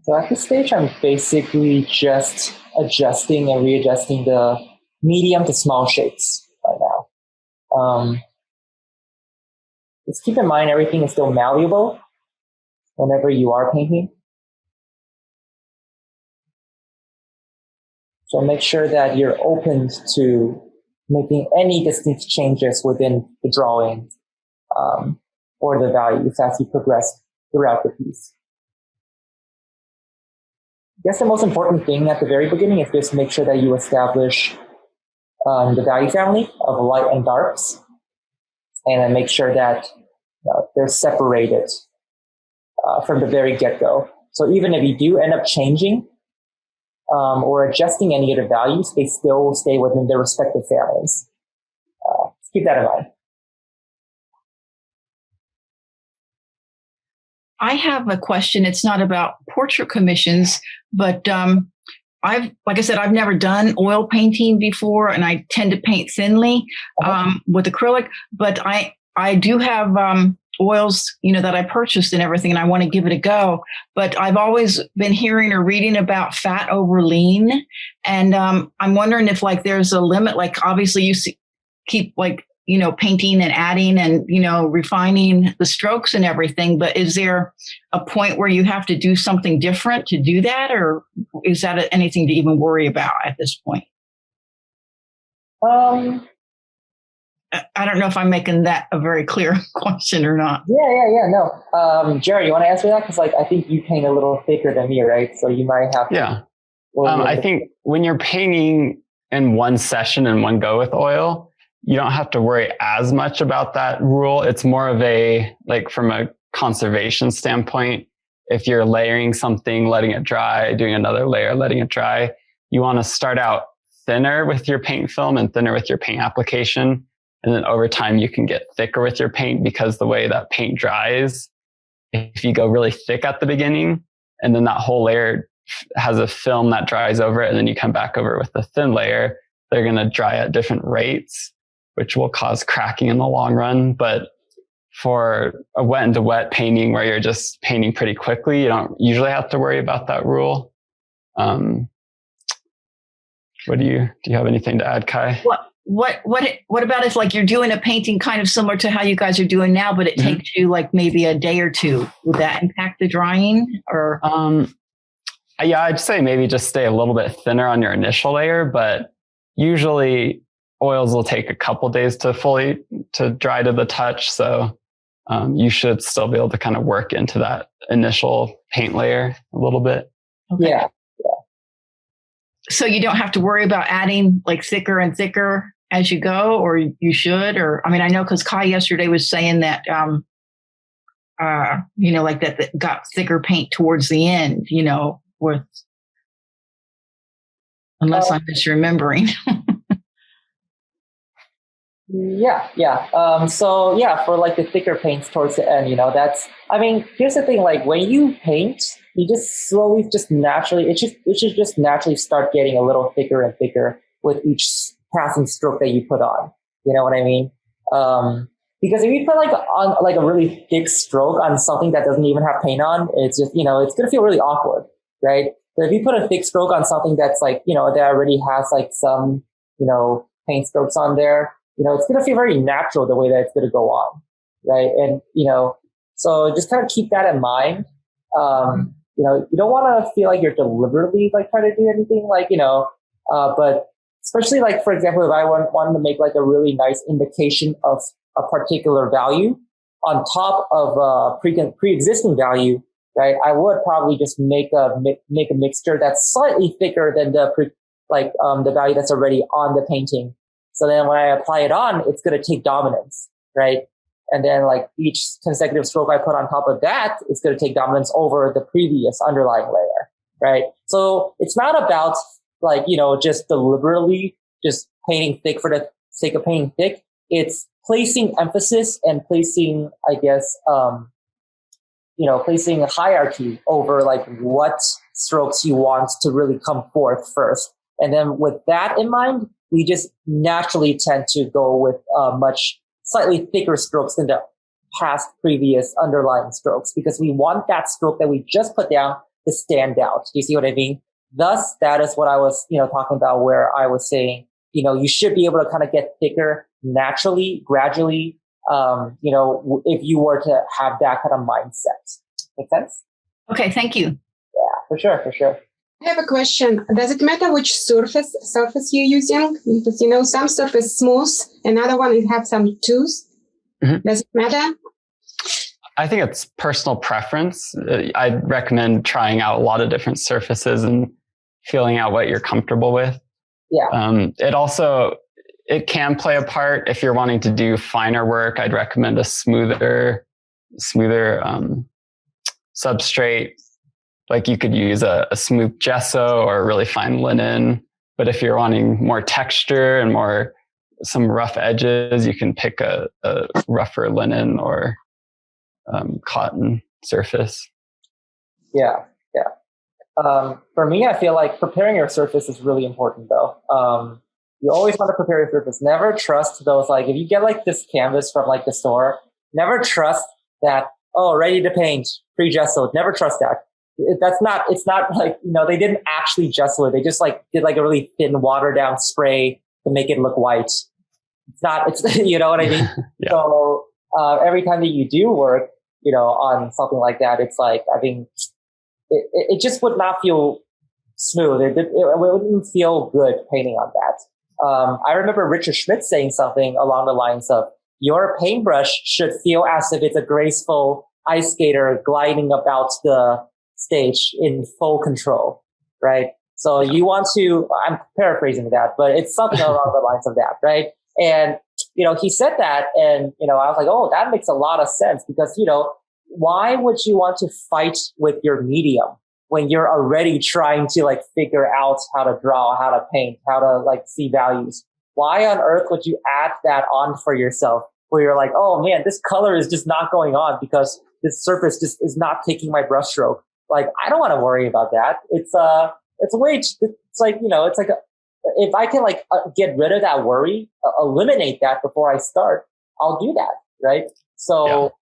So at this stage, I'm basically just adjusting and readjusting the medium to small shapes right now. Just keep in mind everything is still malleable whenever you are painting. So make sure that you're open to making any distinct changes within the drawing or the values as you progress throughout the piece. I guess the most important thing at the very beginning is just make sure that you establish the value family of light and darks, and then make sure that they're separated from the very get-go. So even if you do end up changing or adjusting any of the values, they still stay within their respective families. Keep that in mind. I have a question. It's not about portrait commissions, but like I said, I've never done oil painting before, and I tend to paint thinly with acrylic. But I do have oils, that I purchased and everything, and I want to give it a go. But I've always been hearing or reading about fat over lean, and I'm wondering if there's a limit. Obviously, you keep painting and adding and, refining the strokes and everything. But is there a point where you have to do something different to do that? Or is that anything to even worry about at this point? I don't know if I'm making that a very clear question or not. Yeah. No. Jerry, you want to answer that? Because I think you paint a little thicker than me, right? So you might have to. Yeah. I think when you're painting in one session and one go with oil, you don't have to worry as much about that rule. It's more of from a conservation standpoint, if you're layering something, letting it dry, doing another layer, letting it dry, you want to start out thinner with your paint film and thinner with your paint application. And then over time, you can get thicker with your paint because the way that paint dries, if you go really thick at the beginning, and then that whole layer has a film that dries over it, and then you come back over it with a thin layer, they're going to dry at different rates, which will cause cracking in the long run. But for a wet into wet painting where you're just painting pretty quickly, you don't usually have to worry about that rule. Do you have anything to add, Kai? What about if you're doing a painting kind of similar to how you guys are doing now, but it takes you maybe a day or two? Would that impact the drying? Or yeah, I'd say maybe just stay a little bit thinner on your initial layer, but usually oils will take a couple days to dry to the touch. So you should still be able to kind of work into that initial paint layer a little bit. Okay. Yeah. So you don't have to worry about adding thicker and thicker as you go, or you should, or, I know because Kai yesterday was saying that, that got thicker paint towards the end, unless I'm misremembering. Yeah. So for the thicker paints towards the end, here's the thing, when you paint, you just slowly, it should just naturally start getting a little thicker and thicker with each passing stroke that you put on. You know what I mean? Because if you put on a really thick stroke on something that doesn't even have paint on, it's just, it's going to feel really awkward, right? But if you put a thick stroke on something that's that already has some, paint strokes on there, it's going to feel very natural the way that it's going to go on, right? And, so just kind of keep that in mind. You don't want to feel like you're deliberately trying to do anything but especially for example, if I wanted to make a really nice indication of a particular value on top of a pre-existing value, right? I would probably just make a mixture that's slightly thicker than the value that's already on the painting. So then when I apply it on, it's going to take dominance, right? And then each consecutive stroke I put on top of that is going to take dominance over the previous underlying layer, right? So it's not about just deliberately just painting thick for the sake of painting thick. It's placing emphasis and placing, placing a hierarchy over what strokes you want to really come forth first. And then with that in mind, we just naturally tend to go with much slightly thicker strokes than the previous underlying strokes, because we want that stroke that we just put down to stand out. Do you see what I mean? Thus, that is what I was, talking about, where I was saying, you should be able to kind of get thicker naturally, gradually, if you were to have that kind of mindset. Make sense? Okay, thank you. Yeah, for sure. I have a question. Does it matter which surface you're using? Because, some surface smooth, another one it have some tooth. Mm-hmm. Does it matter? I think it's personal preference. I'd recommend trying out a lot of different surfaces and feeling out what you're comfortable with. Yeah. It can play a part if you're wanting to do finer work. I'd recommend a smoother substrate. Like you could use a smooth gesso or a really fine linen. But if you're wanting more texture and some rough edges, you can pick a rougher linen or cotton surface. Yeah. For me, I feel like preparing your surface is really important, though. You always want to prepare your surface. Never trust those, like, if you get like this canvas from like the store, never trust that, ready to paint, pre-gessoed. Never trust that. It's not like, they didn't actually gesso it. They just like did like a really thin watered down spray to make it look white. It's you know what I mean? Yeah. So, every time that you do work, on something like that, it's like, I think it just would not feel smooth. It wouldn't feel good painting on that. I remember Richard Schmidt saying something along the lines of, your paintbrush should feel as if it's a graceful ice skater gliding about the stage in full control, right? So you want to, I'm paraphrasing that, but it's something along the lines of that, right? And, he said that, and, I was like, oh, that makes a lot of sense, because, why would you want to fight with your medium when you're already trying to like figure out how to draw, how to paint, how to like see values? Why on earth would you add that on for yourself, where you're like, oh man, this color is just not going on because this surface just is not taking my brush stroke. Like, I don't want to worry about that. It's like, if I can like get rid of that worry, eliminate that before I start, I'll do that. Right. So,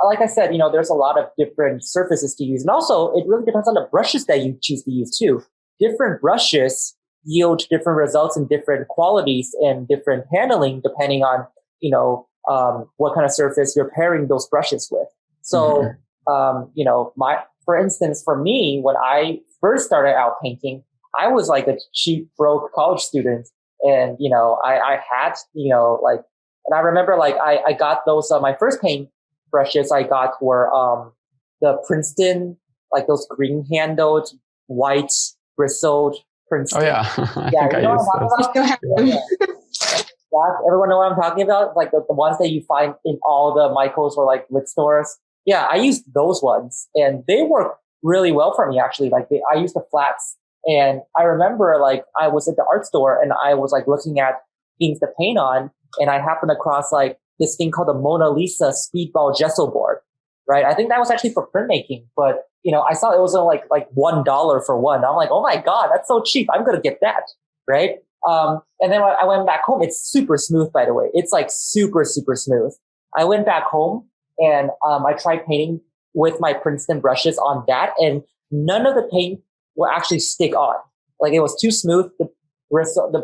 like I said, there's a lot of different surfaces to use. And also it really depends on the brushes that you choose to use too. Different brushes yield different results and different qualities and different handling depending on, what kind of surface you're pairing those brushes with. So, for instance, for me, when I first started out painting, I was like a cheap, broke college student. And, I had, and I remember like I got those, my first paint brushes I got were, the Princeton, like those green handled, white bristled Princeton. Oh yeah. I think I used those. Everyone know what I'm talking about? Like the ones that you find in all the Michaels or like lit stores. Yeah, I used those ones and they work really well for me actually. Like I used the flats, and I remember like I was at the art store and I was like looking at things to paint on, and I happened across like this thing called the Mona Lisa speedball gesso board, right? I think that was actually for printmaking, but I saw it was like $1 for one. I'm like, oh my God, that's so cheap. I'm going to get that. Right. And then when I went back home, it's super smooth, by the way. It's like super, super smooth. I went back home and, I tried painting with my Princeton brushes on that, and none of the paint will actually stick on. Like it was too smooth. The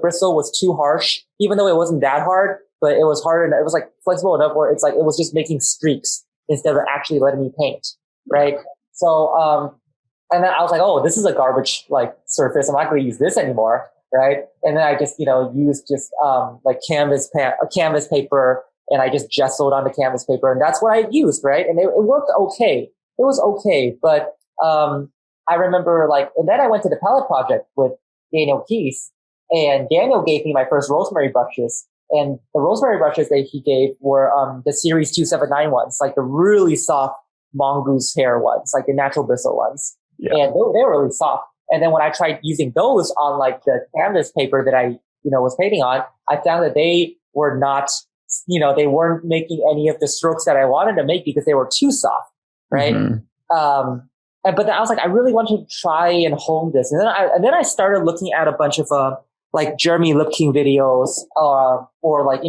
bristle was too harsh, even though it wasn't that hard, but it was hard enough. It was like flexible enough where it's like, it was just making streaks instead of actually letting me paint. Right. So, and then I was like, oh, this is a garbage like surface. I'm not going to use this anymore. Right. And then I just, used just, like canvas paper, and I just gessoed on the canvas paper, and that's what I used. Right. And it worked okay. It was okay. But, I remember like, and then I went to the palette project with Daniel Keys, and Daniel gave me my first rosemary brushes, and the rosemary brushes that he gave were, the series 279 ones, like the really soft mongoose hair ones, like the natural bristle ones. Yeah. And they were really soft. And then when I tried using those on like the canvas paper that I, was painting on, I found that they were not, they weren't making any of the strokes that I wanted to make because they were too soft. Right. Mm-hmm. But then I was like, I really want to try and hone this. And then I started looking at a bunch of, like Jeremy Lipking videos, or like,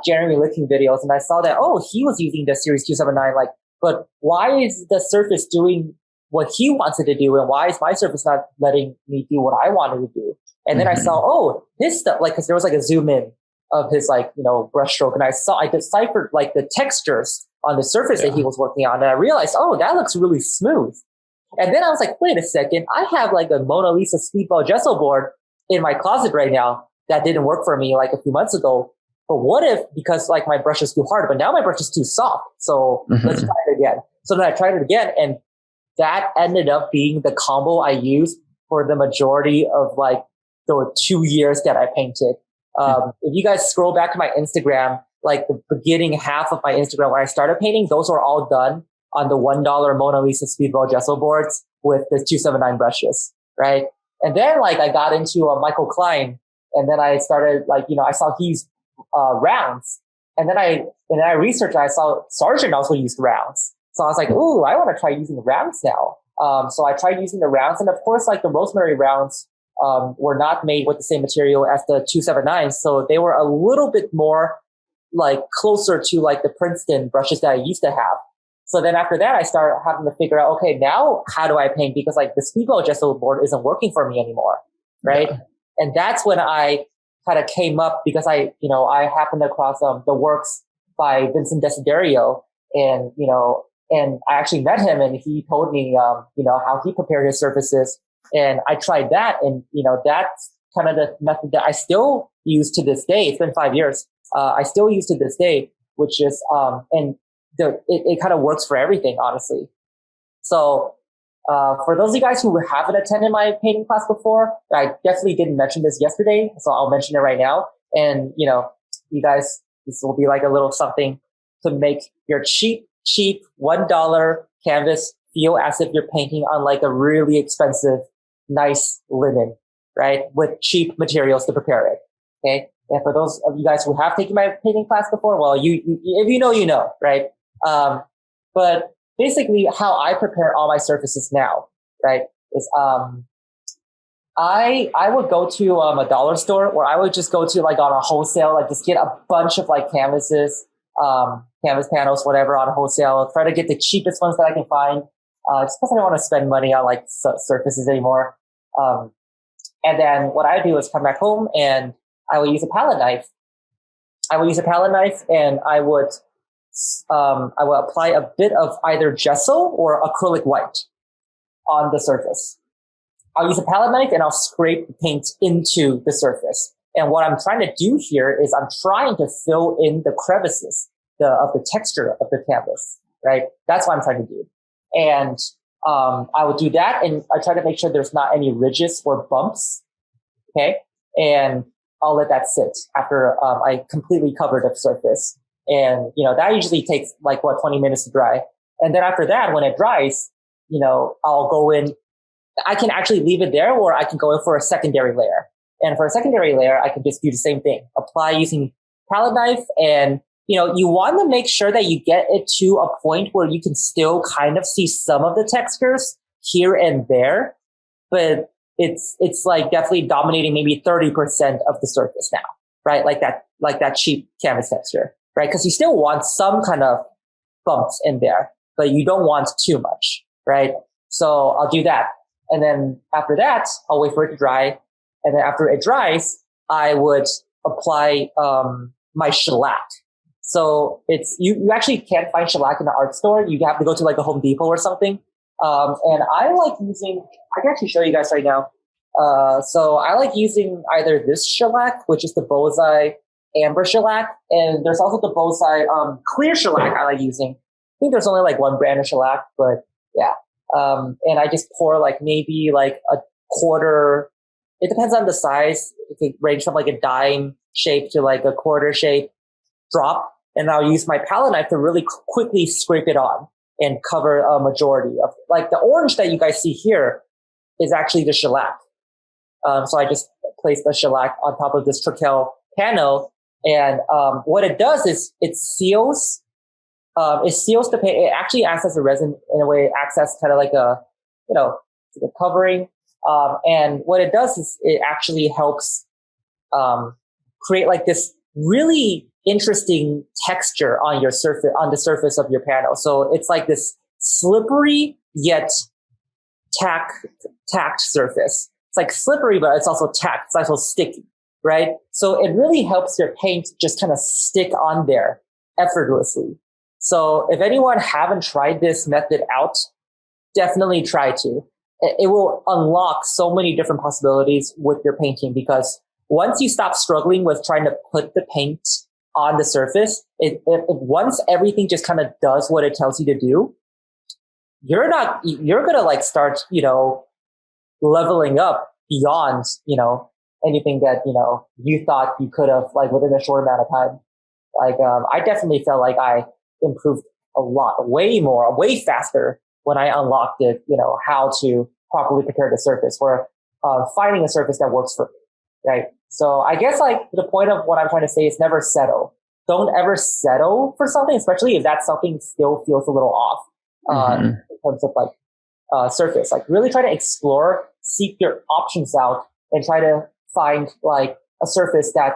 Jeremy Lipking videos. And I saw that, he was using the series 279, like but why is the surface doing what he wants it to do? And why is my surface not letting me do what I wanted to do? And then I saw, oh, this stuff, like, cause there was like a zoom in of his like, brushstroke. And I deciphered like the textures on the surface that he was working on. And I realized, oh, that looks really smooth. And then I was like, wait a second, I have like a Mona Lisa speedball gesso board in my closet right now that didn't work for me like a few months ago. But what if, because like my brush is too hard, but now my brush is too soft. So let's try it again. So then I tried it again, and that ended up being the combo I used for the majority of like the 2 years that I painted. If you guys scroll back to my Instagram, like the beginning half of my Instagram where I started painting, those were all done on the $1 Mona Lisa speedball gesso boards with the 279 brushes, right? And then like I got into Michael Klein, and then I started like, I saw he used rounds. And then I researched, I saw Sargent also used rounds. So I was like, ooh, I want to try using rounds now. So I tried using the rounds. And of course, like the rosemary rounds were not made with the same material as the 279. So they were a little bit more like closer to like the Princeton brushes that I used to have. So then after that, I started having to figure out, okay, now how do I paint? Because like the speedball gesso board isn't working for me anymore, right? Yeah. And that's when I kind of came up, because I happened across the works by Vincent Desiderio, and and I actually met him, and he told me how he prepared his surfaces, and I tried that, and that's kind of the method that I still use to this day. It's been 5 years. I still use to this day, which is it kind of works for everything, honestly. So for those of you guys who haven't attended my painting class before, I definitely didn't mention this yesterday, so I'll mention it right now. And, you guys, this will be like a little something to make your cheap $1 canvas feel as if you're painting on like a really expensive, nice linen, right? With cheap materials to prepare it. Okay. And for those of you guys who have taken my painting class before, well, if you know, right? But basically how I prepare all my surfaces now, right, is I would go to a dollar store, or I would just go to like on a wholesale, like just get a bunch of like canvases, canvas panels, whatever, on wholesale. Try to get the cheapest ones that I can find, just because I don't want to spend money on like surfaces anymore. And then what I do is come back home, and I will use a palette knife. And I would apply a bit of either gesso or acrylic white on the surface. I'll use a palette knife, and I'll scrape the paint into the surface. And what I'm trying to do here is I'm trying to fill in the crevices of the texture of the canvas, right? That's what I'm trying to do. And I would do that, and I try to make sure there's not any ridges or bumps, okay? And I'll let that sit after I completely cover the surface. And, that usually takes like 20 minutes to dry. And then after that, when it dries, I'll go in. I can actually leave it there, or I can go in for a secondary layer. And for a secondary layer, I can just do the same thing. Apply using palette knife. And, you want to make sure that you get it to a point where you can still kind of see some of the textures here and there. But it's like definitely dominating maybe 30% of the surface now, right? Like that cheap canvas texture. Right? Because you still want some kind of bumps in there, but you don't want too much, right? So I'll do that. And then after that, I'll wait for it to dry. And then after it dries, I would apply my shellac. So you actually can't find shellac in the art store. You have to go to like a Home Depot or something. And I like I can actually show you guys right now. So I like using either this shellac, which is the Bozai amber shellac, and there's also the Bozai clear shellac I like using. I think there's only like one brand of shellac, but yeah. And I just pour like maybe like a quarter. It depends on the size. It can range from like a dime shape to like a quarter shape drop. And I'll use my palette knife to really quickly scrape it on and cover a majority of it. Like the orange that you guys see here is actually the shellac. So I just place the shellac on top of this Trekell panel. And what it does is it seals the paint. It actually acts as a resin in a way. It acts as kind of like a covering. And what it does is it actually helps create like this really interesting texture on your surface, on the surface of your panel. So it's like this slippery yet tacked surface. It's like slippery, but it's also tacked. It's also sticky, right? So it really helps your paint just kind of stick on there effortlessly. So if anyone haven't tried this method out, definitely try to. It will unlock so many different possibilities with your painting, because once you stop struggling with trying to put the paint on the surface, once everything just kind of does what it tells you to do, you're going to like start, leveling up beyond, anything that, you thought you could have like within a short amount of time. Like, I definitely felt like I improved a lot, way faster when I unlocked it, how to properly prepare the surface, or finding a surface that works for me, right? So I guess like the point of what I'm trying to say is never settle. Don't ever settle for something, especially if that something still feels a little off in terms of like surface. Like really try to explore, seek your options out, and try to find like a surface that,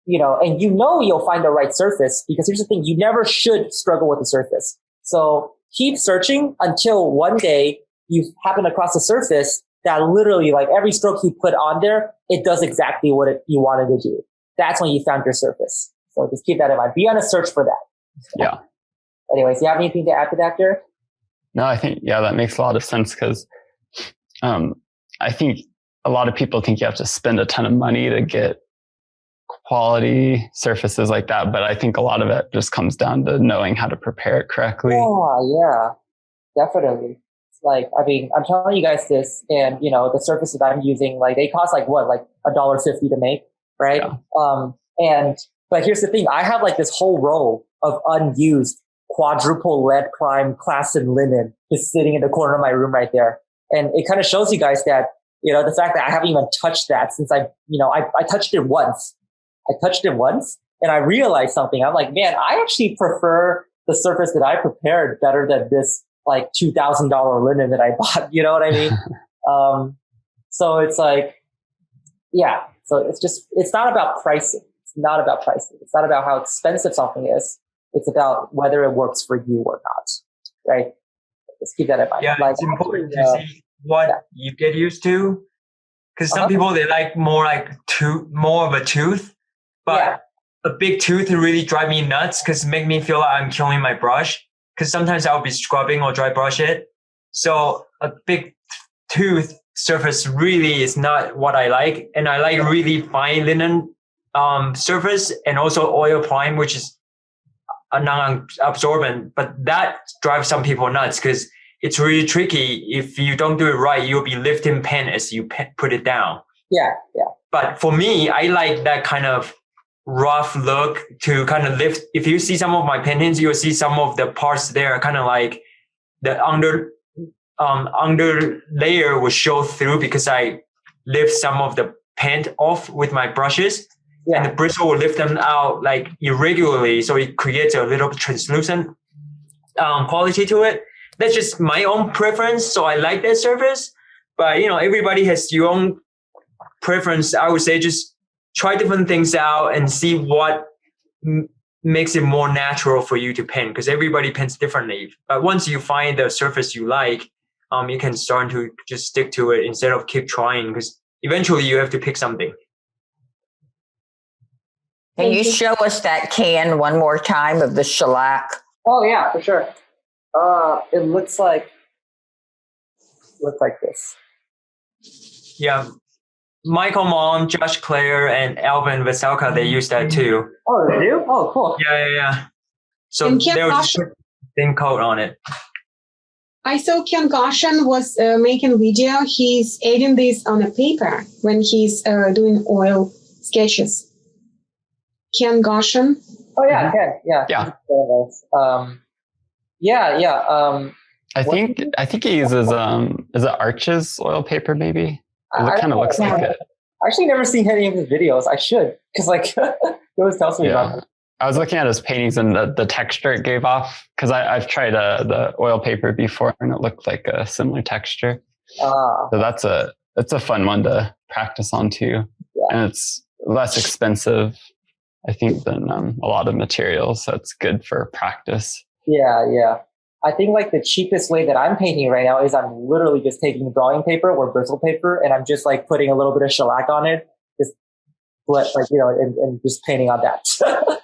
and you'll find the right surface, because here's the thing, you never should struggle with the surface. So keep searching until one day you happen across a surface that literally, like every stroke you put on there, it does exactly what you wanted to do. That's when you found your surface. So just keep that in mind. Be on a search for that. Yeah. Anyways, do you have anything to add to that, Derek? No, I think, that makes a lot of sense, because I think a lot of people think you have to spend a ton of money to get quality surfaces like that. But I think a lot of it just comes down to knowing how to prepare it correctly. Yeah, definitely. Like, I mean, I'm telling you guys this, and the surfaces I'm using, like they cost like what, like $1.50 to make, right? Yeah. But here's the thing, I have like this whole row of unused quadruple lead prime class and linen just sitting in the corner of my room right there. And it kind of shows you guys that, the fact that I haven't even touched that since I touched it once. And I realized something. I'm like, man, I actually prefer the surface that I prepared better than this like $2,000 linen that I bought. You know what I mean? So it's like, yeah. So it's not about pricing. It's not about pricing. It's not about how expensive something is. It's about whether it works for you or not. Right? Let's keep that in mind. Yeah, like, it's important to see what you get used to. Because some people, they like more of a tooth. But a big tooth really drive me nuts, because it make me feel like I'm killing my brush. Because sometimes I'll be scrubbing or dry brush it. So a big tooth surface really is not what I like. And I like really fine linen surface, and also oil prime, which is a non-absorbent. But that drives some people nuts, because it's really tricky. If you don't do it right, you'll be lifting pen as you put it down. Yeah. But for me, I like that kind of rough look to kind of lift. If you see some of my paintings, you'll see some of the parts there kind of like the under layer will show through, because I lift some of the paint off with my brushes, and the bristle will lift them out like irregularly, so it creates a little translucent quality to it. That's just my own preference, so I like that surface. But everybody has your own preference. I would say just try different things out and see what makes it more natural for you to paint, because everybody paints differently. But once you find the surface you like, you can start to just stick to it instead of keep trying, because eventually you have to pick something. Can you show us that can one more time of the shellac? Oh yeah, for sure. It looks like this. Yeah. Michael Mom, Josh Clare, and Alvin Veselka, they use that too. Oh, they do? Oh, cool. Yeah. So there was a thin coat on it. I saw Ken Goshen was making a video. He's adding this on a paper when he's doing oil sketches. Ken Goshen. Oh yeah, Ken. Yeah. I think he uses is it Arches oil paper maybe? It kind of looks like it. I actually never seen any of his videos. I should, because like he always tells me about it. I was looking at his paintings and the texture it gave off, because I've tried the oil paper before and it looked like a similar texture. So that's a fun one to practice on too, and it's less expensive. I think, than a lot of materials. So it's good for practice. Yeah. I think like the cheapest way that I'm painting right now is I'm literally just taking drawing paper or bristle paper and I'm just like putting a little bit of shellac on it, just and just painting on that.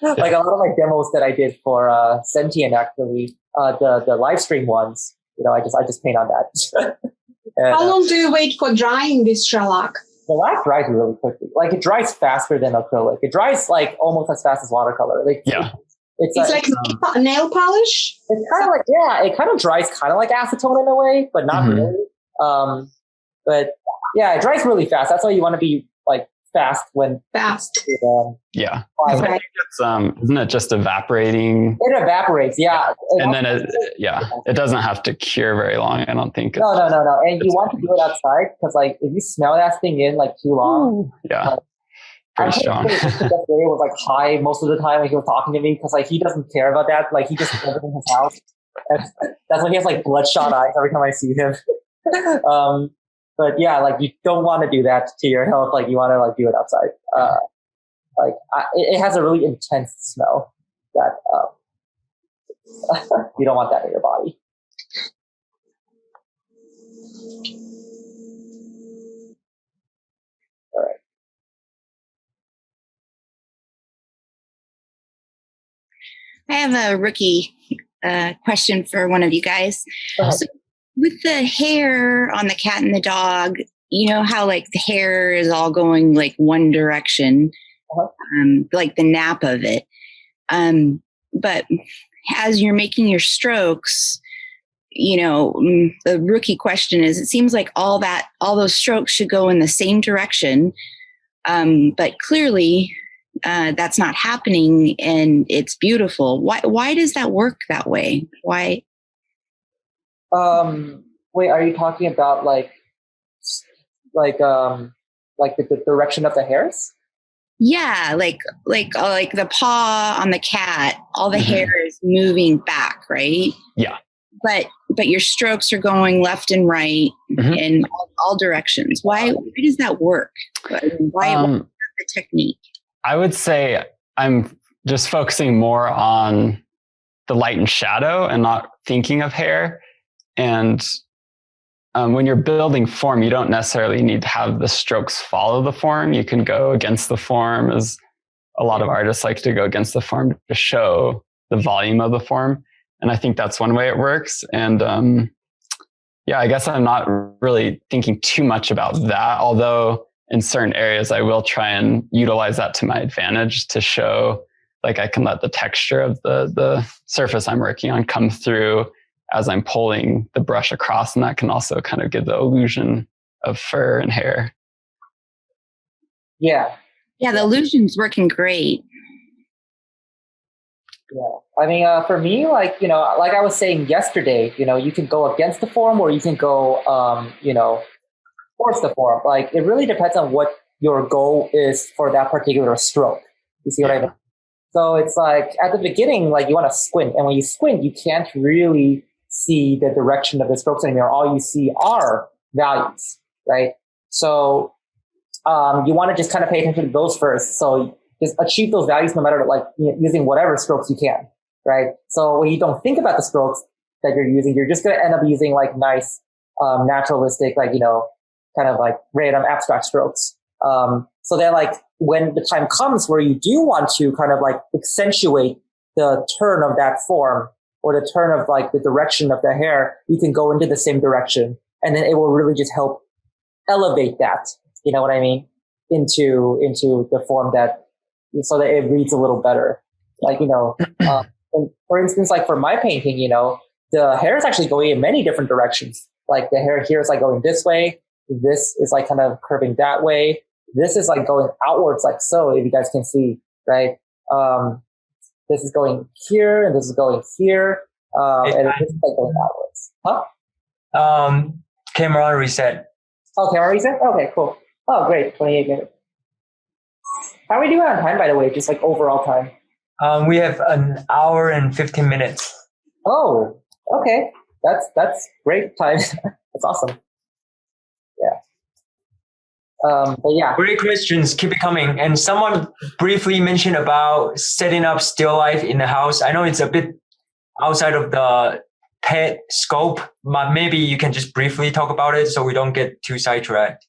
Like a lot of my demos that I did for Sentient, actually, the live stream ones, I just paint on that. And, how long do you wait for drying this shellac? The shellac dries really quickly. Like it dries faster than acrylic. It dries like almost as fast as watercolor. Like, yeah. It's like nail polish? It's kind of like, it kind of dries kind of like acetone in a way, but not really. But yeah, it dries really fast. That's why you want to be like fast when fast. Yeah. I think it's, isn't it just evaporating? It evaporates, yeah. And then it doesn't have to cure very long. I don't think. No. And you want to do it outside because like if you smell that thing in like too long, pretty strong. It was like high most of the time when he was talking to me because like he doesn't care about that. Like he just does it in his house. And that's when he has like bloodshot eyes every time I see him. But yeah, like you don't want to do that to your health. Like you want to like do it outside. It has a really intense smell that you don't want that in your body. All right. I have a rookie question for one of you guys. So with the hair on the cat and the dog, you know how like the hair is all going like one direction, like the nap of it. But as you're making your strokes, the rookie question is, it seems like all those strokes should go in the same direction. But clearly that's not happening and it's beautiful. Why does that work that way? Why? Wait, are you talking about like the direction of the hairs? Yeah, like the paw on the cat, all the hair is moving back, right? Yeah. But your strokes are going left and right in all directions. Why does that work? Why the technique? I would say I'm just focusing more on the light and shadow and not thinking of hair. And when you're building form, you don't necessarily need to have the strokes follow the form. You can go against the form, as a lot of artists like to go against the form to show the volume of the form. And I think that's one way it works. And I guess I'm not really thinking too much about that, although in certain areas I will try and utilize that to my advantage to show, like I can let the texture of the surface I'm working on come through as I'm pulling the brush across, and that can also kind of give the illusion of fur and hair. Yeah. Yeah, the illusion's working great. Yeah. I mean, for me, like I was saying yesterday, you can go against the form or you can go, towards the form. Like it really depends on what your goal is for that particular stroke. You see what I mean? So it's like at the beginning, like you want to squint, and when you squint, you can't really see the direction of the strokes anymore. All you see are values, right? So you want to just kind of pay attention to those first. So just achieve those values no matter using whatever strokes you can, right? So when you don't think about the strokes that you're using, you're just going to end up using like nice, naturalistic, like, kind of like random abstract strokes. So then like when the time comes where you do want to kind of like accentuate the turn of that form or the turn of like the direction of the hair, you can go into the same direction, and then it will really just help elevate that, you know what I mean? Into the form so that it reads a little better. Like, and for instance, like for my painting, the hair is actually going in many different directions. Like the hair here is like going this way. This is like kind of curving that way. This is like going outwards like so, if you guys can see, right? This is going here and this is going here. And this is like going outwards. Huh? Camera reset. Oh, camera reset? Okay, cool. Oh, great. 28 minutes. How are we doing on time, by the way? Just like overall time. We have an hour and 15 minutes. Oh, okay. That's great time. That's awesome. Yeah. But yeah. Great questions. Keep it coming. And someone briefly mentioned about setting up still life in the house. I know it's a bit outside of the pet scope, but maybe you can just briefly talk about it so we don't get too sidetracked.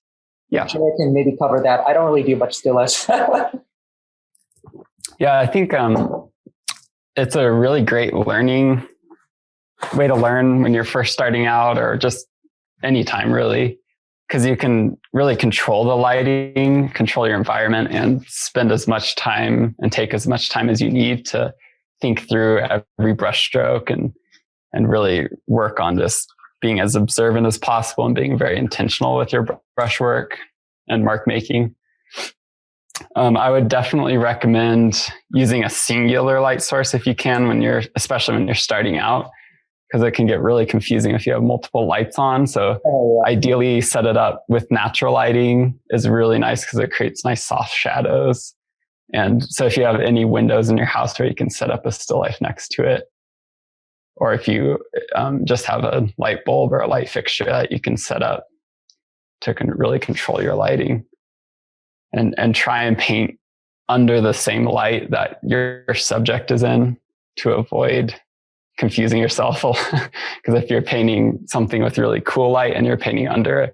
Yeah. Sure, I can maybe cover that. I don't really do much still life. Yeah, I think it's a really great learning way to learn when you're first starting out, or just anytime really, because you can really control the lighting, control your environment, and spend as much time and take as much time as you need to think through every brush stroke and really work on just being as observant as possible and being very intentional with your brush work and mark making. I would definitely recommend using a singular light source if you can, especially when you're starting out, because it can get really confusing if you have multiple lights on. So ideally set it up with natural lighting is really nice because it creates nice soft shadows. And so if you have any windows in your house where you can set up a still life next to it, or if you just have a light bulb or a light fixture that you can set up to really control your lighting, and try and paint under the same light that your subject is in to avoid confusing yourself. Because if you're painting something with really cool light and you're painting under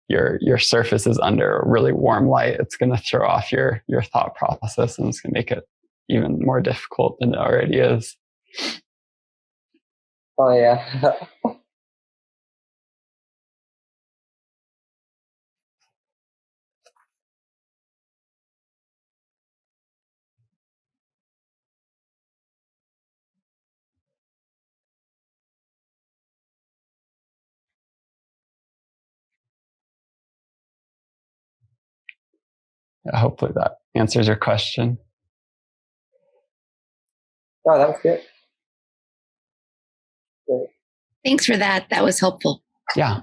your surface is under a really warm light, it's going to throw off your thought process, and it's going to make it even more difficult than it already is. Oh yeah. Hopefully that answers your question. Oh, that was good. Good. Thanks for that. That was helpful. Yeah.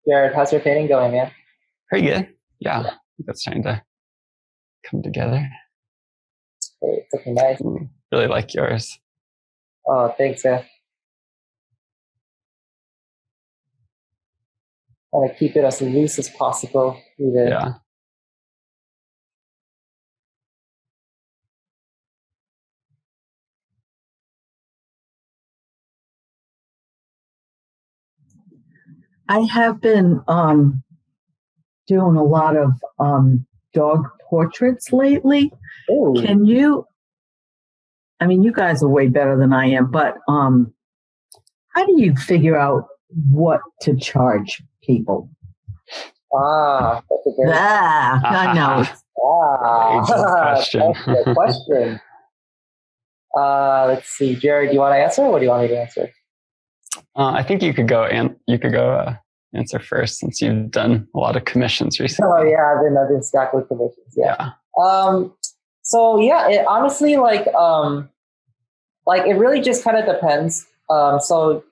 Jared, how's your painting going, man? Pretty good. Yeah. That's trying to come together. Hey, it's looking nice. Really like yours. Oh, thanks, man. I want to keep it as loose as possible. Yeah. I have been doing a lot of dog portraits lately. Ooh. Can you, I mean, you guys are way better than I am, but how do you figure out what to charge people? That's a very I know. Question. That's a question. Let's see, Jared, do you want to answer, or do you want me to answer? I think you could go answer first, since you've done a lot of commissions recently. Oh yeah, I've been stacked with commissions. Yeah. So yeah, it honestly like it really just kind of depends. So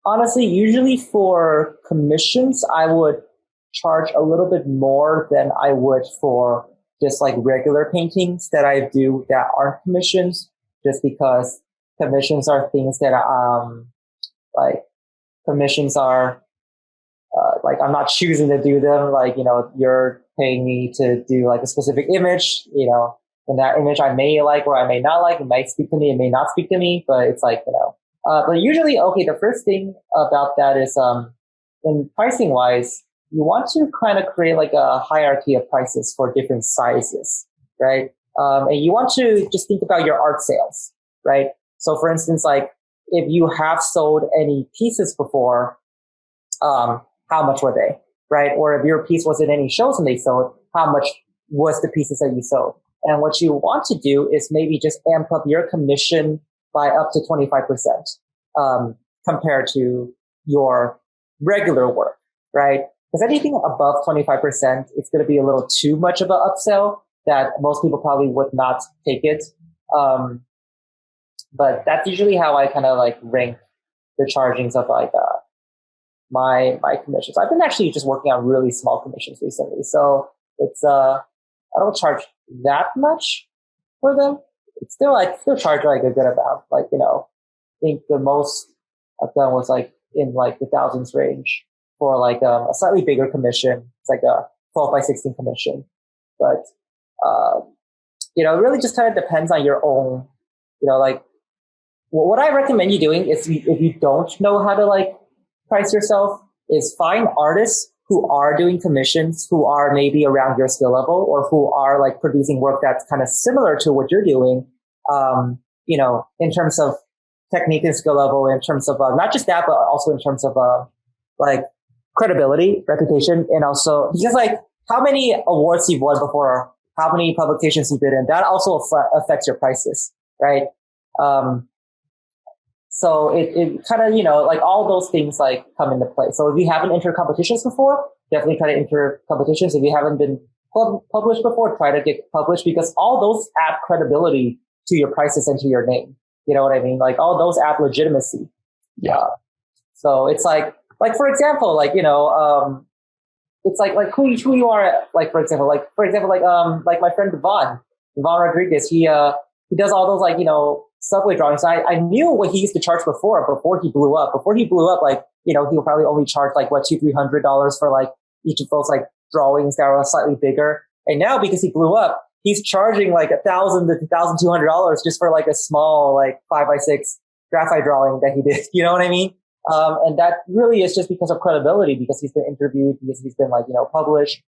honestly, usually for commissions, I would charge a little bit more than I would for just like regular paintings that I do that aren't commissions, just because commissions are things that like commissions are like I'm not choosing to do them. Like, you know, you're paying me to do like a specific image, you know, and that image I may like or I may not like. It might speak to me, it may not speak to me, but it's like, you know, but usually, okay, the first thing about that is in pricing wise, you want to kind of create like a hierarchy of prices for different sizes, right? And you want to just think about your art sales, right? So for instance, like if you have sold any pieces before, how much were they, right? Or if your piece was in any shows and they sold, how much was the pieces that you sold? And what you want to do is maybe just amp up your commission by up to 25%, compared to your regular work, right? Because anything above 25%, it's going to be a little too much of an upsell that most people probably would not take it. But that's usually how I kind of like rank the chargings of like, my commissions. I've been actually just working on really small commissions recently. So it's, I don't charge that much for them. It's still, I still charge like a good amount. Like, you know, I think the most I've done was like in like the thousands range for like a slightly bigger commission. It's like a 12 by 16 commission. But, you know, it really just kind of depends on your own, you know, like what I recommend you doing is if you don't know how to like price yourself, is find artists who are doing commissions, who are maybe around your skill level, or who are like producing work that's kind of similar to what you're doing, you know, in terms of technique and skill level, in terms of not just that, but also in terms of like credibility, reputation, and also just like how many awards you've won before, how many publications you've been in. That also affects your prices, right? So it kind of, you know, like all those things like come into play. So if you haven't entered competitions before, definitely try to enter competitions. If you haven't been published before, try to get published, because all those add credibility to your prices and to your name. You know what I mean? Like all those add legitimacy. Yeah. So it's like for example, like, you know, it's like who you are. Like, for example, like my friend Devon Rodriguez, he does all those like, you know, subway drawings. I knew what he used to charge before he blew up. Before he blew up, like, you know, he'll probably only charge like what, $200-$300 for like each of those like drawings that were slightly bigger. And now because he blew up, he's charging like $1,000 to $1,200 just for like a small like 5x6 graphite drawing that he did. You know what I mean? And that really is just because of credibility, because he's been interviewed, because he's been like, you know, published.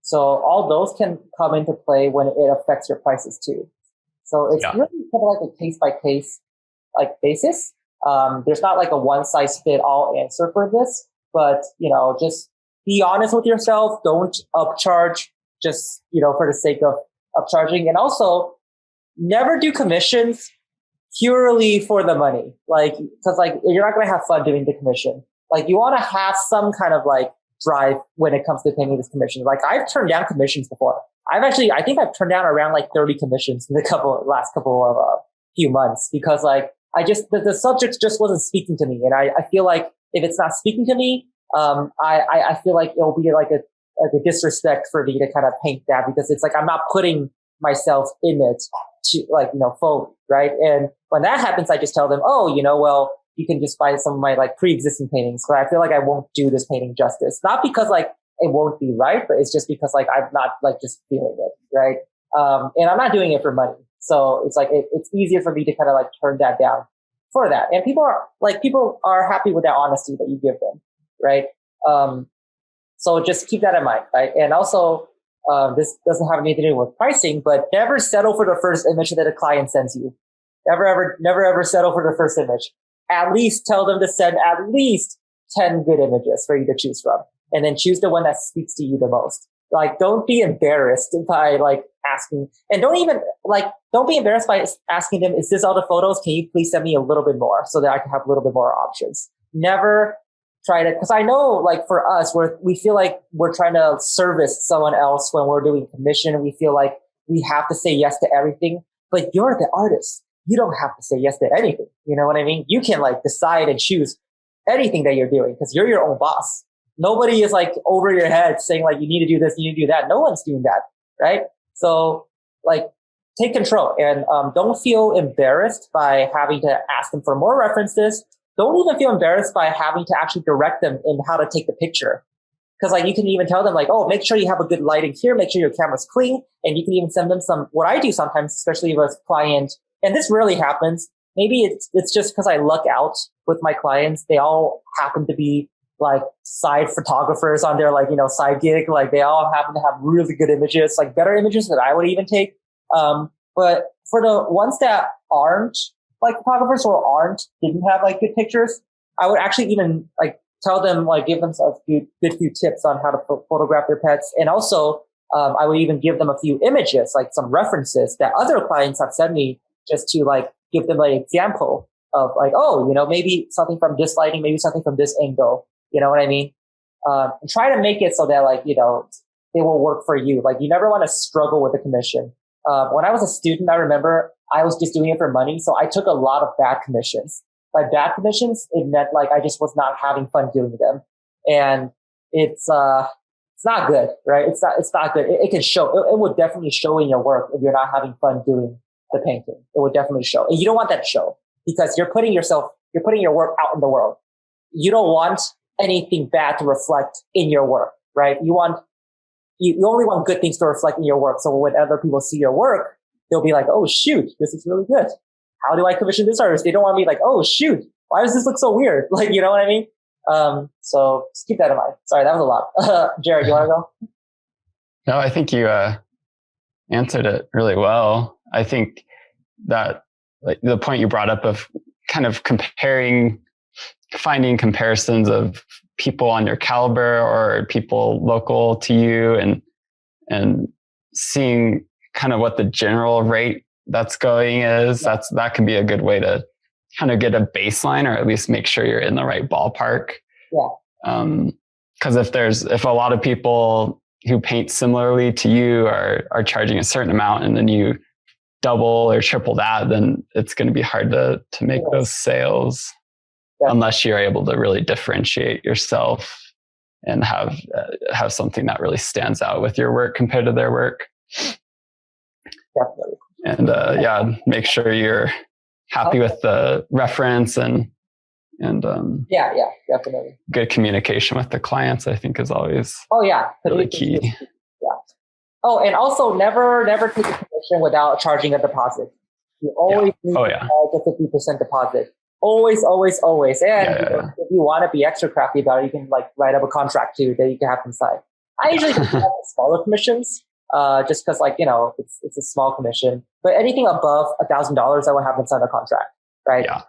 So all those can come into play when it affects your prices too. So it's really kind of like a case by case like basis. There's not like a one size fit all answer for this, but, you know, just be honest with yourself. Don't upcharge just, you know, for the sake of upcharging. And also never do commissions purely for the money. Like, cause like you're not going to have fun doing the commission. Like you want to have some kind of like drive when it comes to paying this commission. Like I've turned down commissions before. I think I've turned down around like 30 commissions in the last couple of few months, because like I just, the subject just wasn't speaking to me. And I feel like if it's not speaking to me, I feel like it'll be like a disrespect for me to kind of paint that, because it's like I'm not putting myself in it to like, you know, fully, right? And when that happens, I just tell them, oh, you know, well, you can just buy some of my like pre-existing paintings, because I feel like I won't do this painting justice. Not because like it won't be right, but it's just because like I'm not like just feeling it, right? And I'm not doing it for money. So it's like it's easier for me to kind of like turn that down for that. And people are happy with that honesty that you give them, right? So just keep that in mind, right? And also, this doesn't have anything to do with pricing, but never settle for the first image that a client sends you. Never ever settle for the first image. At least tell them to send at least 10 good images for you to choose from, and then choose the one that speaks to you the most. Like, don't be embarrassed by like asking, and don't be embarrassed by asking them, is this all the photos? Can you please send me a little bit more so that I can have a little bit more options? Never try to, because I know like for us, we feel like we're trying to service someone else when we're doing commission. We feel like we have to say yes to everything, but you're the artist. You don't have to say yes to anything. You know what I mean? You can like decide and choose anything that you're doing because you're your own boss. Nobody is like over your head saying like, you need to do this, you need to do that. No one's doing that. Right? So like take control, and don't feel embarrassed by having to ask them for more references. Don't even feel embarrassed by having to actually direct them in how to take the picture. Because like you can even tell them like, oh, make sure you have a good lighting here, make sure your camera's clean, and you can even send them some, what I do sometimes, especially with client, and this rarely happens. Maybe it's just because I luck out with my clients. They all happen to be like side photographers on their like, you know, side gig. Like they all happen to have really good images, like better images that I would even take. But for the ones that aren't, like photographers who didn't have like good pictures, I would actually even like tell them, like give them a good few tips on how to photograph their pets. And also, I would even give them a few images, like some references that other clients have sent me, just to like give them an example of like, oh, maybe something from this lighting, maybe something from this angle. You know what I mean? And try to make it so that like, they will work for you. Like you never want to struggle with the commission. When I was a student, I remember I was just doing it for money. So I took a lot of bad commissions. By bad commissions, it meant like I just was not having fun doing them. And it's not good, right? It's not good. It can show, it would definitely show in your work if you're not having fun doing the painting. It would definitely show. And you don't want that to show because you're putting your work out in the world. You don't want anything bad to reflect in your work, right? You only want good things to reflect in your work. So when other people see your work, they'll be like, oh shoot, this is really good. How do I commission this artist? They don't want me like, oh shoot, why does this look so weird? Like, you know what I mean? So just keep that in mind. Sorry, that was a lot. Jared, you want to go? No, I think you answered it really well. I think that like the point you brought up of kind of finding comparisons of people on your caliber or people local to you and seeing kind of what the general rate that's going is, that can be a good way to kind of get a baseline or at least make sure you're in the right ballpark. Yeah. Because if a lot of people who paint similarly to you are charging a certain amount and then you double or triple that, then it's going to be hard to make those sales unless you're able to really differentiate yourself and have something that really stands out with your work compared to their work. Definitely. And make sure you're happy with the reference and definitely. Good communication with the clients, I think, is always really key. Yeah. Oh, and also never take a commission without charging a deposit. You always need to charge a 50% deposit. Always. And if you want to be extra crafty about it, you can like write up a contract too that you can have inside. I usually have smaller commissions. Just because, like, it's a small commission. But anything above $1,000, I will have them sign a contract, right? Yeah.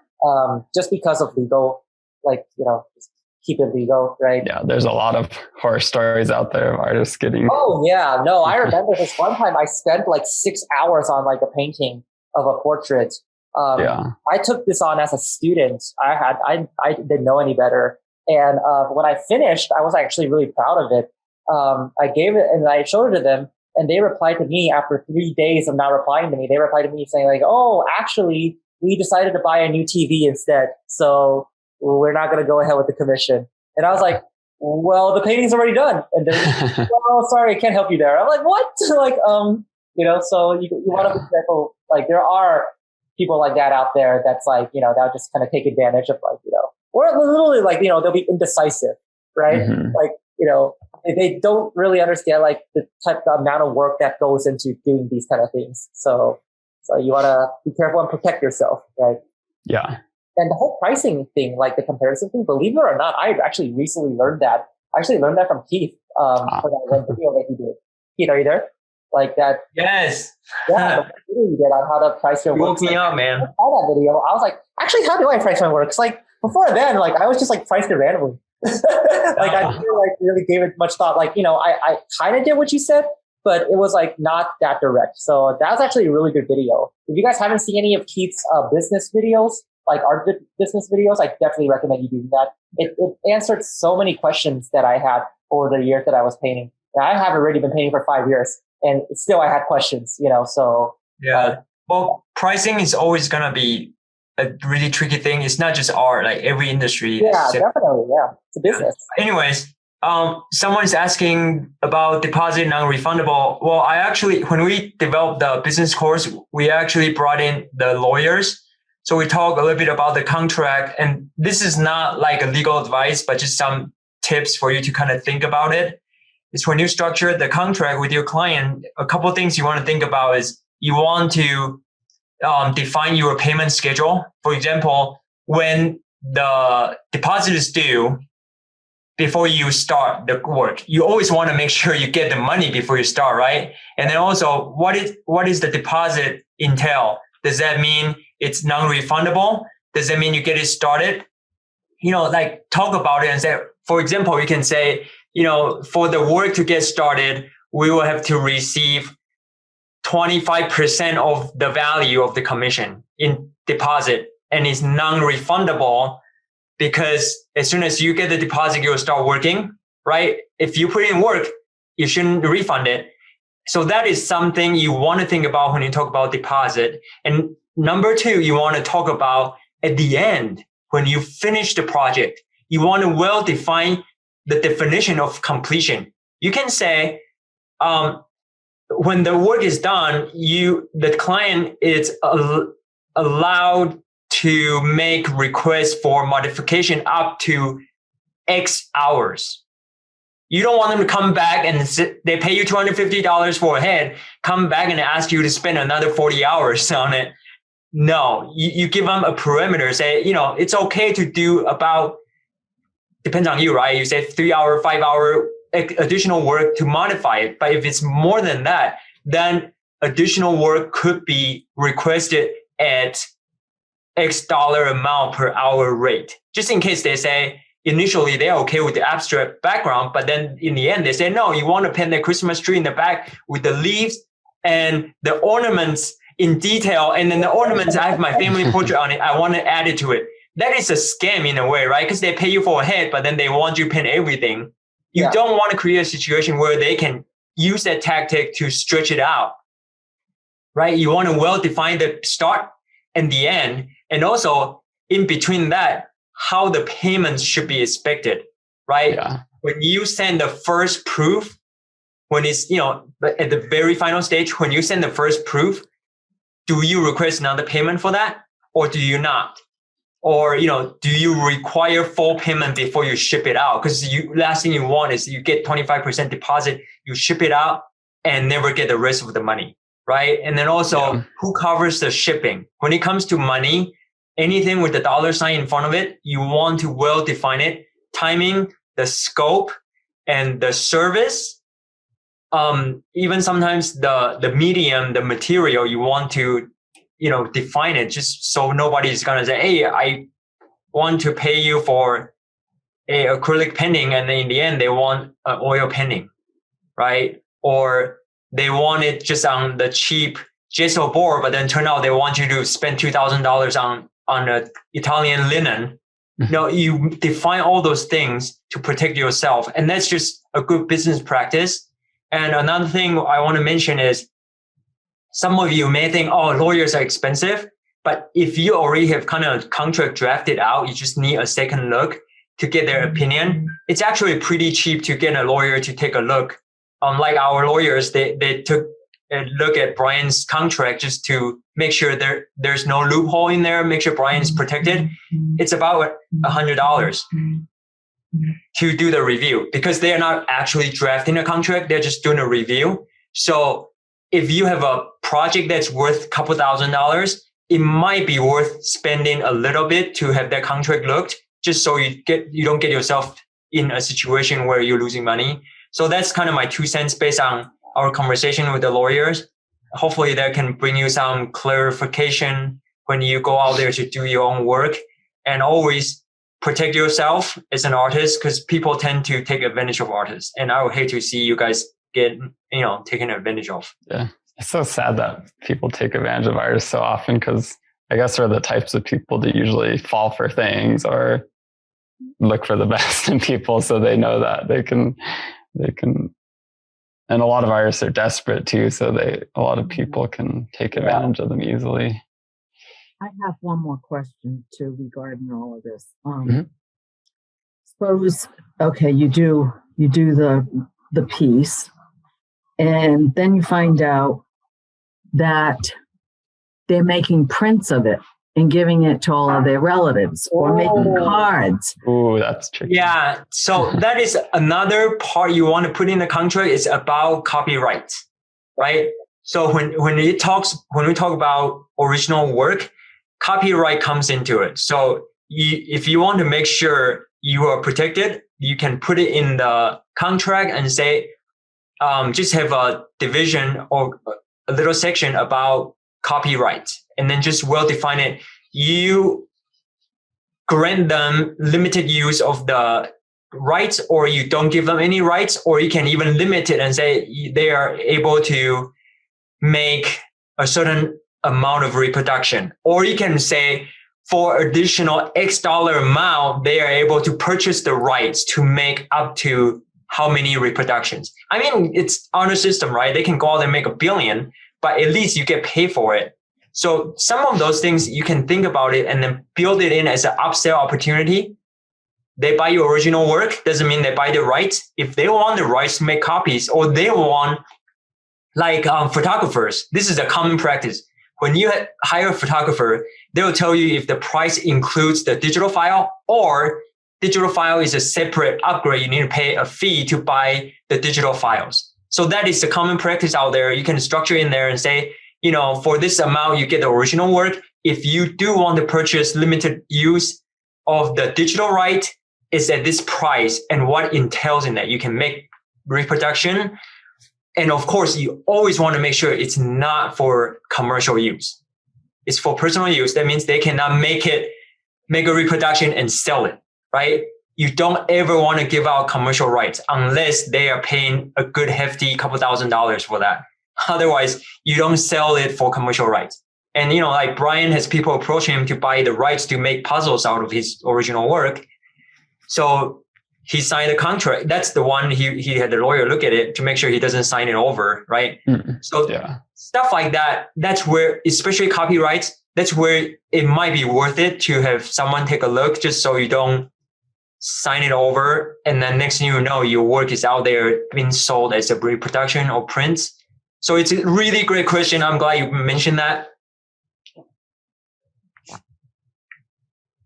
Just because of legal, like, just keep it legal, right? Yeah, there's a lot of horror stories out there of artists getting... Oh, yeah. No, I remember this one time I spent like 6 hours on like a painting of a portrait. I took this on as a student. I didn't know any better. And when I finished, I was actually really proud of it. I gave it and I showed it to them. And they replied to me after 3 days of not replying to me. They replied to me saying like, oh, actually, we decided to buy a new TV instead. So we're not going to go ahead with the commission. And I was like, well, the painting's already done. And they're like, oh, sorry, I can't help you there. I'm like, what? Like, so you want to be careful. Like there are people like that out there that's like, they'll just kind of take advantage of like, or literally like, they'll be indecisive, right? Mm-hmm. Like, they don't really understand like the amount of work that goes into doing these kind of things. So you want to be careful and protect yourself, right? Yeah. And the whole pricing thing, like the comparison thing, believe it or not, I actually recently learned that. I actually learned that from Keith, for that one video that he did. Keith, are you there? Like that. Yes. Yeah. The video you did on how to price your work. You woke me up, man. I saw that video. I was like, actually, how do I price my work? It's like before then, like I was just like priced it randomly. Like I didn't really gave it much thought. Like, I kind of did what you said, but it was like not that direct. So that was actually a really good video. If you guys haven't seen any of Keith's business videos, like art business videos, I definitely recommend you doing that. It answered so many questions that I had over the years that I was painting. And I have already been painting for 5 years and still I had questions, so. Yeah. Well, pricing is always going to be a really tricky thing. It's not just art, like every industry. Yeah, definitely. Yeah. It's a business. Anyways, someone's asking about deposit non-refundable. Well, I actually, when we developed the business course, we actually brought in the lawyers. So we talk a little bit about the contract, and this is not like a legal advice, but just some tips for you to kind of think about it. It's when you structure the contract with your client, a couple of things you want to think about is you want to define your payment schedule. For example, when the deposit is due before you start the work, you always want to make sure you get the money before you start, right? And then also, what is the deposit entail? Does that mean it's non-refundable, does that mean you get it started? Like talk about it and say, for example, you can say, for the work to get started, we will have to receive 25% of the value of the commission in deposit, and it's non-refundable because as soon as you get the deposit, you'll start working, right? If you put in work, you shouldn't refund it. So that is something you want to think about when you talk about deposit. And number two, you want to talk about at the end, when you finish the project, you want to well define the definition of completion. You can say, when the work is done, the client is allowed to make requests for modification up to X hours. You don't want them to come back and they pay you $250 for a head, come back and ask you to spend another 40 hours on it. No, you give them a perimeter, say, it's okay to do about, depends on you, right? You say 3 hour, 5 hour additional work to modify it. But if it's more than that, then additional work could be requested at X dollar amount per hour rate. Just in case they say, initially they're okay with the abstract background, but then in the end they say, no, you want to paint the Christmas tree in the back with the leaves and the ornaments in detail. And then the ornaments, I have my family portrait on it. I want to add it to it. That is a scam in a way, right? Because they pay you for a head, but then they want you to paint everything. You don't want to create a situation where they can use that tactic to stretch it out, right? You want to well define the start and the end. And also in between that, how the payments should be expected, right? Yeah. When you send the first proof, when it's, at the very final stage, when you send the first proof, do you request another payment for that? Or do you not? Or, do you require full payment before you ship it out? Because last thing you want is you get 25% deposit, you ship it out and never get the rest of the money, right? And then also, who covers the shipping? When it comes to money, anything with the dollar sign in front of it, you want to well define it, timing, the scope, and the service. Even sometimes the medium, the material, you want to, define it just so nobody's going to say, hey, I want to pay you for a acrylic painting. And then in the end, they want an oil painting, right? Or they want it just on the cheap gesso board, but then turn out they want you to spend $2,000 on an Italian linen. You define all those things to protect yourself. And that's just a good business practice. And another thing I want to mention is some of you may think, oh, lawyers are expensive. But if you already have kind of contract drafted out, you just need a second look to get their opinion. It's actually pretty cheap to get a lawyer to take a look. Like our lawyers, they took a look at Brian's contract just to make sure there's no loophole in there, make sure Brian is protected. It's about $100 to do the review because they are not actually drafting a contract. They're just doing a review. So if you have a project that's worth a couple $1,000s, it might be worth spending a little bit to have that contract looked, just so you don't get yourself in a situation where you're losing money. So that's kind of my 2 cents based on our conversation with the lawyers. Hopefully that can bring you some clarification when you go out there to do your own work, and always protect yourself as an artist because people tend to take advantage of artists. And I would hate to see you guys get, taken advantage of. Yeah. It's so sad that people take advantage of artists so often because I guess they're the types of people that usually fall for things or look for the best in people. So they know that they can, and a lot of artists are desperate too. So a lot of people can take advantage of them easily. I have one more question too regarding all of this. Suppose, okay, you do the piece, and then you find out that they're making prints of it and giving it to all of their relatives or making cards. Oh, that's tricky. Yeah. So that is another part you want to put in the contract. It's about copyright, right? So when we talk about original work, copyright comes into it. So if you want to make sure you are protected, you can put it in the contract and say, just have a division or a little section about copyright. and then just well define it, you grant them limited use of the rights, or you don't give them any rights, or you can even limit it and say they are able to make a certain amount of reproduction. Or you can say for additional X dollar amount, they are able to purchase the rights to make up to how many reproductions. I mean, it's honor system, right? They can go out and make 1 billion, but at least you get paid for it. So some of those things you can think about it and then build it in as an upsell opportunity. They buy your original work, doesn't mean they buy the rights. If they want the rights to make copies, or they want like photographers, this is a common practice. When you hire a photographer, they will tell you if the price includes the digital file, or digital file is a separate upgrade. You need to pay a fee to buy the digital files. So that is the common practice out there. You can structure in there and say, you know, for this amount, you get the original work. If you do want to purchase limited use of the digital right, it's at this price, and what entails in that. You can make reproduction. And of course, you always want to make sure it's not for commercial use. It's for personal use. That means they cannot make a reproduction and sell it, right? You don't ever want to give out commercial rights unless they are paying a good hefty couple $1,000s for that. Otherwise, you don't sell it for commercial rights. And, you know, like Brian has people approach him to buy the rights to make puzzles out of his original work. So he signed a contract. That's the one he had the lawyer look at it to make sure he doesn't sign it over, right? So stuff like that, that's where, especially copyrights, that's where it might be worth it to have someone take a look, just so you don't sign it over. And then next thing you know, your work is out there being sold as a reproduction or prints. So it's a really great question. I'm glad you mentioned that.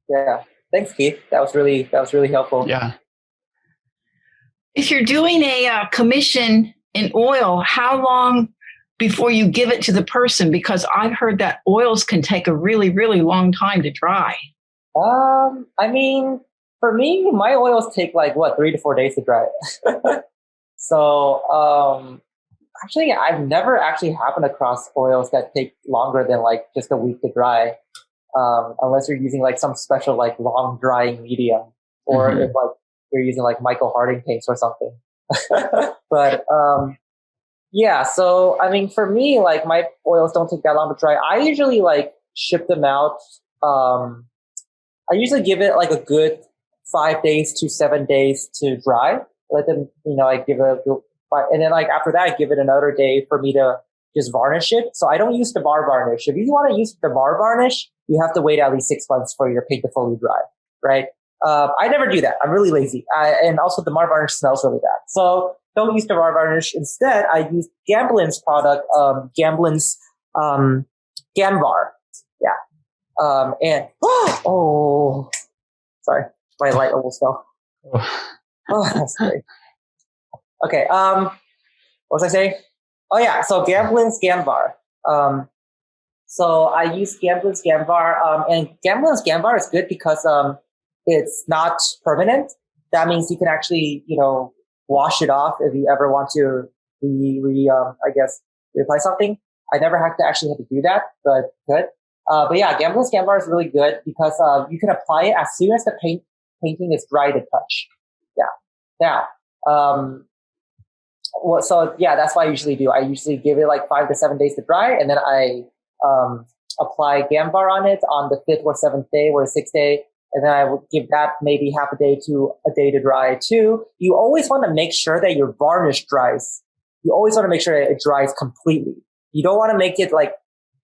Yeah. Thanks, Keith. That was really helpful. Yeah. If you're doing a commission in oil, how long before you give it to the person? Because I've heard that oils can take a really, really long time to dry. I mean, for me, my oils take 3 to 4 days to dry. So, actually, I've never actually happened across oils that take longer than just a week to dry. Unless you're using some special long drying medium, or if you're using Michael Harding paints or something. But yeah, so I mean, for me, my oils don't take that long to dry. I usually ship them out. I usually give it a good 5 days to 7 days to dry. Let them, I give it, and then after that, I give it another day for me to just varnish it. So I don't use the bar varnish. If you want to use the bar varnish, you have to wait at least 6 months for your paint to fully dry, right? I never do that. I'm really lazy. And also the bar varnish smells really bad. So don't use the bar varnish. Instead, I use Gamblin's product, Gamblin's Ganvar. Yeah. And, oh, sorry. My light almost fell. Oh, that's great. Okay. What was I saying? Oh yeah. So Gamblin's Ganvar. So I use Gamblin's Ganvar, and Gamblin's Ganvar is good because it's not permanent. That means you can actually, wash it off if you ever want to reapply something. I never have to do that, but good. But yeah, Gamblin's Ganvar is really good because you can apply it as soon as the painting is dry to touch. Yeah. Now, so yeah, that's what I usually do. I usually give it 5 to 7 days to dry, and then I apply Ganvar on it on the 5th or 7th day or the 6th day. And then I will give that maybe half a day to a day to dry too. You always want to make sure that your varnish dries. You always want to make sure that it dries completely. You don't want to make it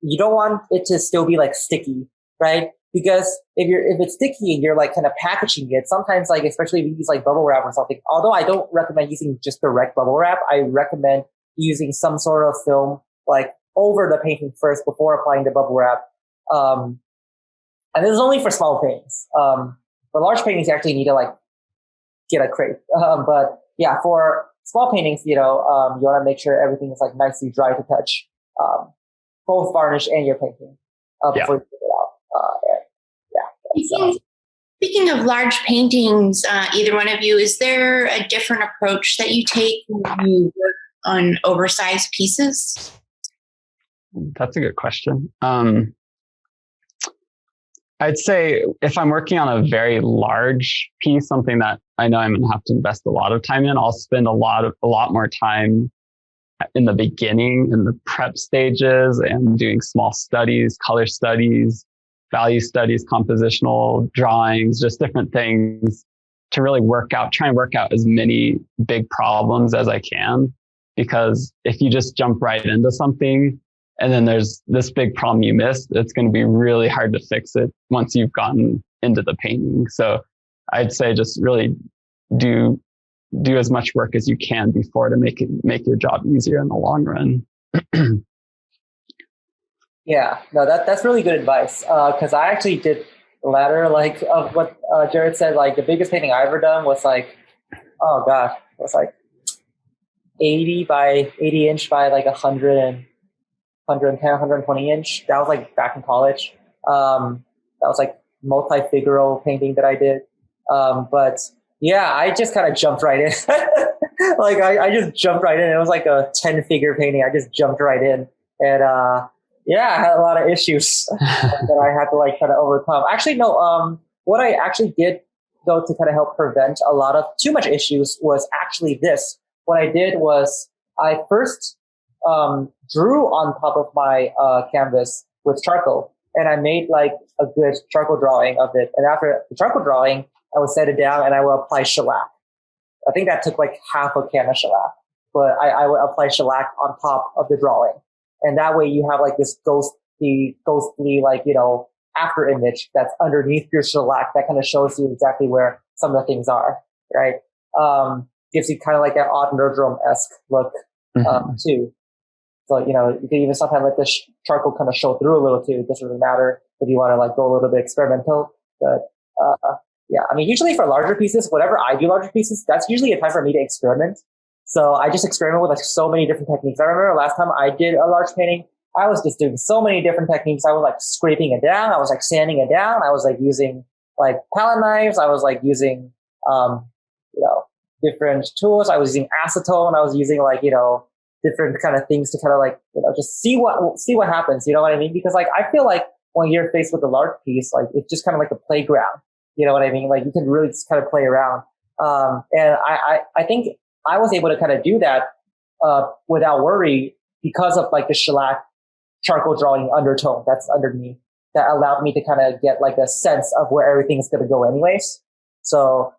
you don't want it to still be sticky, right? Because if it's sticky and you're kind of packaging it, sometimes especially if you use bubble wrap or something, although I don't recommend using just direct bubble wrap, I recommend using some sort of film over the painting first before applying the bubble wrap. And this is only for small paintings. For large paintings, you actually need to get a crate. But yeah, for small paintings, you want to make sure everything is nicely dry to touch, both varnish and your painting before you put it out. Speaking of large paintings, either one of you, is there a different approach that you take when you work on oversized pieces? That's a good question. I'd say if I'm working on a very large piece, something that I know I'm going to have to invest a lot of time in, I'll spend a lot more time in the beginning, in the prep stages, and doing small studies, color studies, value studies, compositional drawings, just different things to really try and work out as many big problems as I can. Because if you just jump right into something and then there's this big problem you missed, it's going to be really hard to fix it once you've gotten into the painting. So I'd say just really do as much work as you can before to make your job easier in the long run. Yeah, no, that's really good advice. Because I actually did the latter, like of what Jared said. Like the biggest painting I ever done was like, oh god, it was like 80 inch by like 110, 120 inch. That was like back in college. That was like multi-figural painting that I did. But yeah, I just kind of jumped right in. Like I just jumped right in. It was like a 10-figure painting. I just jumped right in. And yeah, I had a lot of issues that I had to like kind of overcome. Actually, no, what I actually did though to kind of help prevent a lot of too much issues was actually this. What I did was I first drew on top of my canvas with charcoal, and I made like a good charcoal drawing of it. And after the charcoal drawing, I would set it down and I would apply shellac. I think that took like half a can of shellac, but I would apply shellac on top of the drawing. And that way you have like this ghostly like, you know, after image that's underneath your shellac that kind of shows you exactly where some of the things are, right? Gives you kind of like that odd nerdrum-esque look too. So, you know, you can even sometimes let the charcoal kind of show through a little too. It doesn't really matter if you want to like go a little bit experimental. But yeah, I mean, usually for larger pieces, whenever I do larger pieces, that's usually a time for me to experiment. So I just experiment with like so many different techniques. I remember last time I did a large painting, I was just doing so many different techniques. I was like scraping it down. I was like sanding it down. I was like using like palette knives. I was like using, you know, different tools. I was using acetone. I was using like, you know, different kind of things to kind of like, you know, just see what happens. You know what I mean? Because like, I feel like when you're faced with a large piece, like it's just kind of like a playground. You know what I mean? Like you can really just kind of play around. And I think I was able to kind of do that, without worry because of like the shellac charcoal drawing undertone that's underneath that allowed me to kind of get like a sense of where everything's going to go anyways. So